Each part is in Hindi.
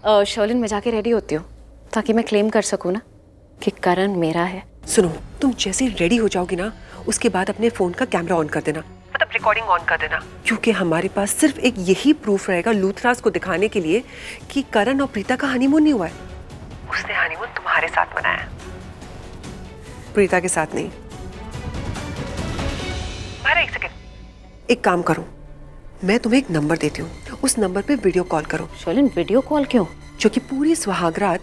शर्लिन मैं जाके रेडी होती हूँ ताकि मैं क्लेम कर सकूँ ना कि करण मेरा है। सुनो, तुम जैसे रेडी हो जाओगी ना उसके बाद अपने फोन का कैमरा ऑन कर देना, मतलब रिकॉर्डिंग ऑन कर देना, क्योंकि हमारे पास सिर्फ एक यही प्रूफ रहेगा लूथराज को दिखाने के लिए कि करण और प्रीता का हनीमून नहीं हुआ है। उसने हनीमून तुम्हारे साथ मनाया, प्रीता के साथ नहीं। अरे एक सेकंड, एक काम करो, मैं तुम्हें एक नंबर देती हूँ, उस नंबर पे वीडियो कॉल करो। शर्लिन वीडियो कॉल क्यों? जो कि पूरी सुहागरात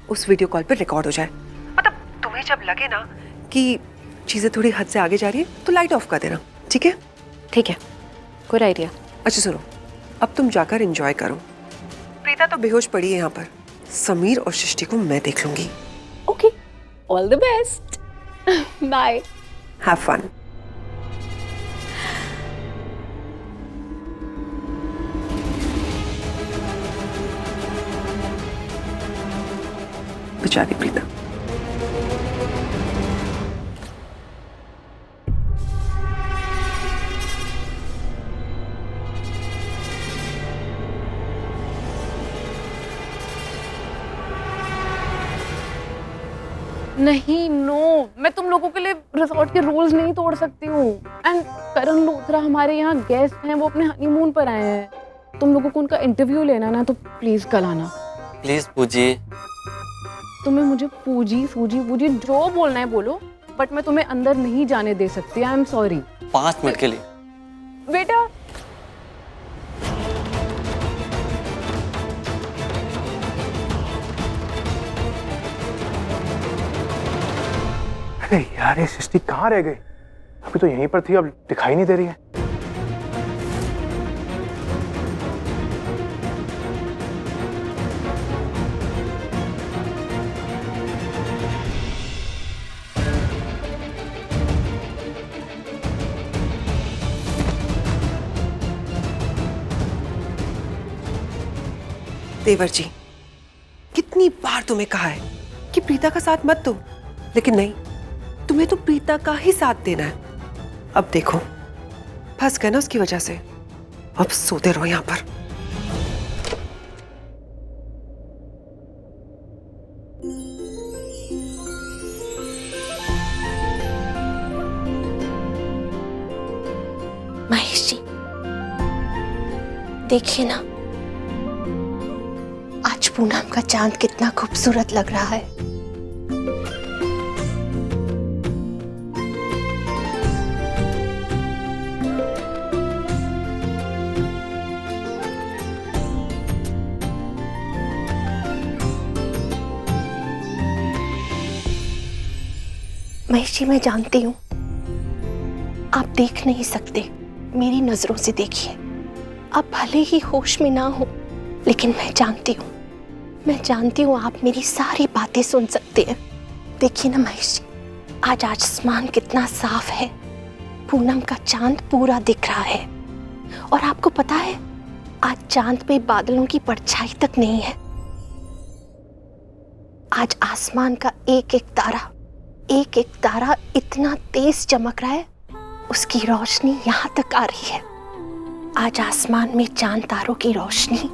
उस वीडियो कॉल पे रिकॉर्ड हो जाए। मतलब तुम्हें जब लगे ना कि चीजें थोड़ी हद से आगे जा रही है तो लाइट ऑफ कर देना, ठीक है? ठीक है, गुड आइडिया। अच्छा सुनो, अब तुम जाकर एंजॉय करो। प्रीता तो बेहोश पड़ी है यहाँ पर, समीर और सृष्टि को मैं देख लूंगी। Okay, all the best, bye, have fun. बेचारी प्रीता। नहीं, नो, मैं तुम लोगों के लिए रिसोर्ट के रूल्स नहीं तोड़ सकती हूँ। एंड करण लूथरा हमारे यहाँ गेस्ट हैं, वो अपने हनीमून पर आए हैं। तुम लोगों को उनका इंटरव्यू लेना ना, तो प्लीज कल आना। प्लीज पूजी। तुम्हें मुझे पूजी सूजी पूजी जो बोलना है बोलो, बट मैं तुम्हें अंदर नहीं जाने दे सकती। I am sorry. 5 मिनट के लिए बेटा, अरे यार, ये सृष्टि कहाँ रह गई? अभी तो यहीं पर थी, अब दिखाई नहीं दे रही है। देवर जी, कितनी बार तुम्हें कहा है कि प्रीता का साथ मत दो, लेकिन नहीं, तुम्हें तो प्रीता का ही साथ देना है। अब देखो, फंस गए ना उसकी वजह से, अब सोते रहो यहां पर। महेश जी, देखिए ना, आज पूनम का चांद कितना खूबसूरत लग रहा है। महेश जी, मैं जानती हूं आप देख नहीं सकते, मेरी नजरों से देखिए। आप भले ही होश में ना हो, लेकिन मैं जानती हूँ आप मेरी सारी बातें सुन सकते हैं। देखिए ना महेश जी, आज आसमान कितना साफ है, पूनम का चांद पूरा दिख रहा है। और आपको पता है, आज चांद पे बादलों की परछाई तक नहीं है। आज आसमान का एक एक तारा इतना तेज चमक रहा है, उसकी रोशनी यहाँ तक आ रही है। आज आसमान में चांद तारों की रोशनी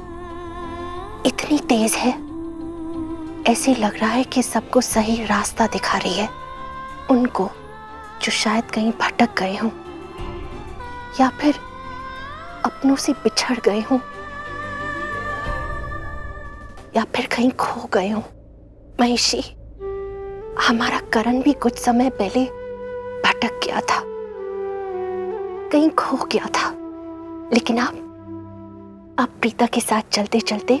इतनी तेज है, ऐसे लग रहा है कि सबको सही रास्ता दिखा रही है। उनको जो शायद कहीं भटक गए हों या फिर अपनों से बिछड़ गए हों या फिर कहीं खो गए हों। महेशी, हमारा करण भी कुछ समय पहले भटक गया था, कहीं खो गया था, लेकिन अब प्रीता के साथ चलते चलते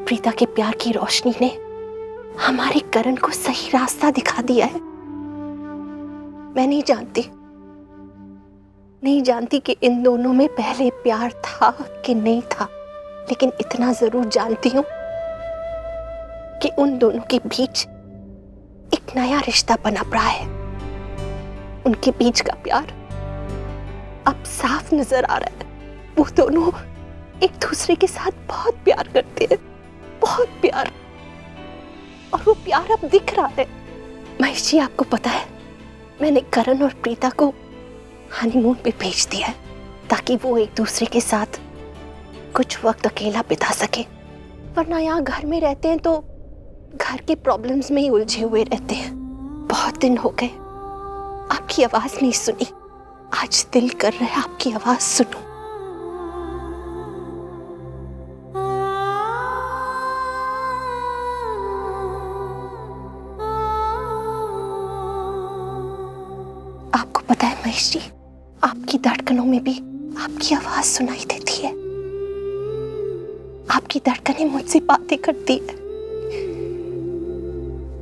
प्रीता के प्यार की रोशनी ने हमारे करण को सही रास्ता दिखा दिया है। मैं नहीं जानती कि इन दोनों में पहले प्यार था कि नहीं था, लेकिन इतना जरूर जानती हूं कि उन दोनों के बीच एक नया रिश्ता बना रहा है। उनके बीच का प्यार अब साफ नजर आ रहा है। वो दोनों एक दूसरे के साथ बहुत प्यार करते हैं, बहुत प्यार, और वो प्यार अब दिख रहा है। महेश जी, आपको पता है, मैंने करण और प्रीता को हनीमून पे भेज दिया है ताकि वो एक दूसरे के साथ कुछ वक्त अकेला बिता सके। वरना यहाँ घर में रहते हैं तो घर के प्रॉब्लम्स में ही उलझे हुए रहते हैं। बहुत दिन हो गए आपकी आवाज नहीं सुनी, आज दिल कर रहा है आपकी आवाज सुनूं। आपको पता है महेश जी, आपकी धड़कनों में भी आपकी आवाज सुनाई देती है। आपकी धड़कनें मुझसे बातें करती है।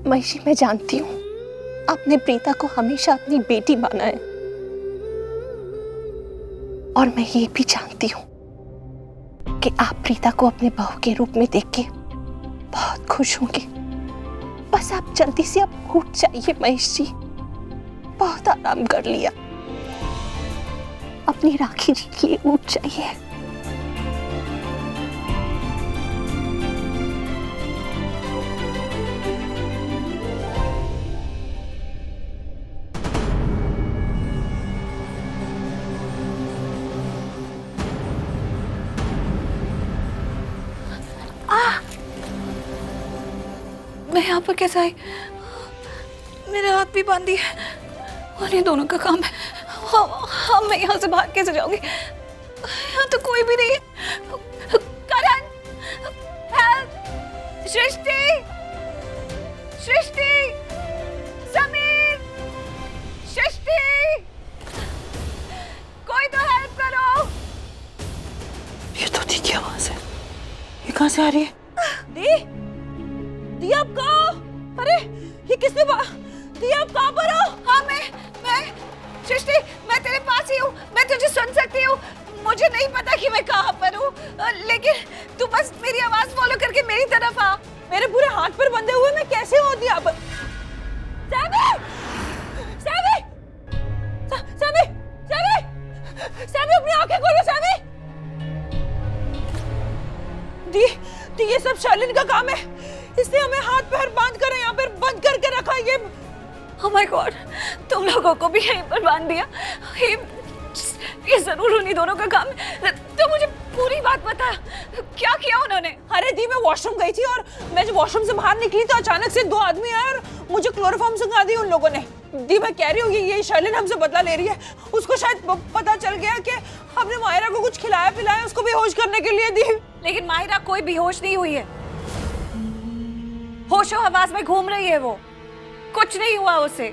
महेश जी, मैं जानती हूँ आपने प्रीता को हमेशा अपनी बेटी माना है, और मैं ये भी जानती हूँ कि आप प्रीता को अपने बहू के रूप में देख के बहुत खुश होंगे। बस आप जल्दी से अब उठ जाइए महेश जी, बहुत आराम कर लिया, अपनी राखी जी के लिए उठ जाइए। मैं यहाँ पर कैसे आई? मेरे हाथ भी बांधी है और ये दोनों का काम है। हाँ, मैं यहाँ से भाग कैसे जाऊंगी? यहाँ तो कोई भी नहीं है। करण, हेल्प! सृष्टि, सृष्टि, समीर, सृष्टि, कोई तो हेल्प करो। ये तो दी की आवाज है, ये कहाँ से आ रही है? दी आप कहाँ? अरे ये किसने दी आप कहाँ पर हो? हाँ, मैं सृष्टि, मैं तेरे पास ही हूँ। मैं तुझे सुन सकती हूँ। मुझे नहीं पता कि मैं कहाँ पर हूँ, लेकिन तू बस मेरी आवाज फॉलो करके मेरी तरफ आ। मेरे पूरे हाथ पर बंधे हुए मैं कैसे होती आप? Sammy! Sammy! Sammy! Sammy! Sammy, अपनी आंखें खोलो सैमी! दी ये सब शालिनी का काम है। इसने हमें हाथ पैर बांध कर यहाँ पर बंद करके रखा है। ये Oh my God, तुम लोगों को भी यहीं पर बांध दिया। ये जरूर उन्हीं दोनों का काम है। तो मुझे पूरी बात बता, क्या किया उन्होंने? अरे दी, मैं वॉशरूम गई थी और मैं जब वॉशरूम से बाहर निकली तो अचानक से दो आदमी आए और मुझे क्लोरोफॉर्म सुंघा दी उन लोगों ने। दी, मैं कह रही हूँ ये शालिनी हमसे बदला ले रही है। उसको शायद पता चल गया कि हमने मायरा को कुछ खिलाया पिलाया उसको बेहोश करने के लिए। दी, लेकिन माहिरा कोई बेहोश नहीं हुई है। होशो हवास में घूम रही है वो, कुछ नहीं हुआ उसे।